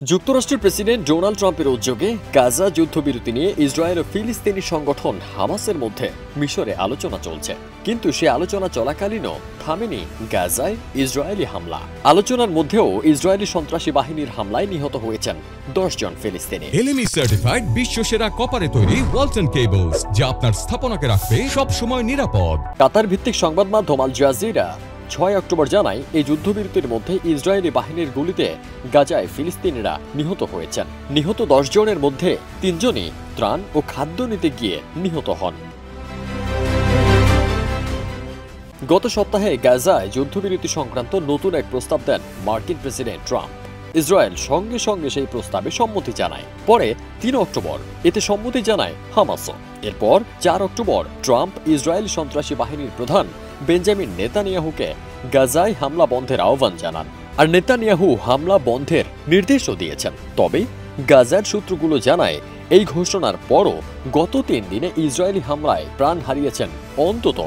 যুক্তরাষ্ট্রের president Donald ট্রাম্পের উদ্যোগে গাজা যুদ্ধবিরতি নিয়ে ইসরায়েল ও ফিলিস্তিনি সংগঠন হামাসের মধ্যে মিশরে আলোচনা চলছে, কিন্তু সে আলোচনা চলাকালীনও থামেনি গাজায় ইসরায়েলি হামলা। আলোচনার মধ্যেও ইসরায়েলি সন্ত্রাসী বাহিনীর হামলায় নিহত হয়েছেন 10 জন ফিলিস্তিনি। এলএমই সার্টিফাইড বিশ্বসেরা কপারে তৈরি ওয়ালটন কেবলস, যা আপনার স্থাপনাকে রাখবে সব সময় নিরাপদ। কাতার ভিত্তিক সংবাদ মাধ্যম আল জাজিরা 6 অক্টোবর জানায়, এই যুদ্ধবিরতির মধ্যে ইসরায়েলি বাহিনীর গুলিতে গাজায় ফিলিস্তিনিরা নিহত হয়েছেন। নিহত 10 জনের মধ্যে 3 জনই ত্রাণ ও খাদ্য নিতে গিয়ে নিহত হন। গত সপ্তাহে গাজায় যুদ্ধবিরতি সংক্রান্ত নতুন এক প্রস্তাব দেন মার্কিন প্রেসিডেন্ট ট্রাম্প। ইসরায়েল সঙ্গে সঙ্গে সেই প্রস্তাবে সম্মতি জানায়। পরে 3 অক্টোবর এতে সম্মতি জানায় হামাসও। এরপর 4 অক্টোবর ট্রাম্প ইসরায়েলি সন্ত্রাসী বাহিনীর প্রধান বেঞ্জামিন নেতানিয়াহুকে গাজায় হামলা বন্ধের আহ্বান জানান, আর নেতানিয়াহু হামলা বন্ধের নির্দেশও দিয়েছেন। তবে গাজার সূত্রগুলো জানায়, এই ঘোষণার পরও গত 3 দিনে ইসরায়েলি হামলায় প্রাণ হারিয়েছেন অন্তত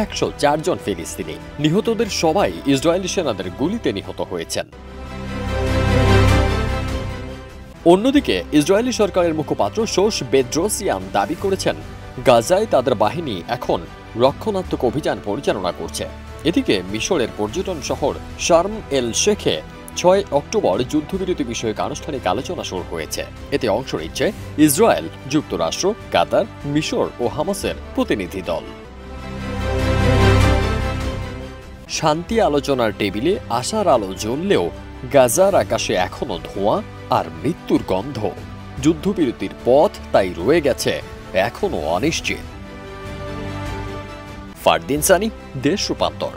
104 জন ফিলিস্তিনি। নিহতদের সবাই ইসরায়েলি সেনাদের গুলিতে নিহত হয়েছেন। অন্যদিকে ইসরায়েলি সরকারের মুখপাত্র শোস বেদ্রোসিয়ান দাবি করেছেন, গাজায় তাদের বাহিনী এখন রক্ষণাত্মক অভিযান পরিচালনা করছে। এদিকে মিশরের পর্যটন শহর শার্ম এল শেখে 6 অক্টোবর যুদ্ধবিরতি বিষয়ক আনুষ্ঠানিক আলোচনা শুরু হয়েছে। এতে অংশ নিচ্ছে ইসরায়েল, যুক্তরাষ্ট্র, কাতার, মিশর ও হামাসের প্রতিনিধি দল। শান্তি আলোচনার টেবিলে আশার আলো জ্বললেও গাজার আকাশে এখনো ধোঁয়া আর মৃত্যুর গন্ধ। যুদ্ধবিরতির পথ তাই রয়ে গেছে এখনো অনিশ্চিত। ফারদিন সানি, দেশ রূপান্তর।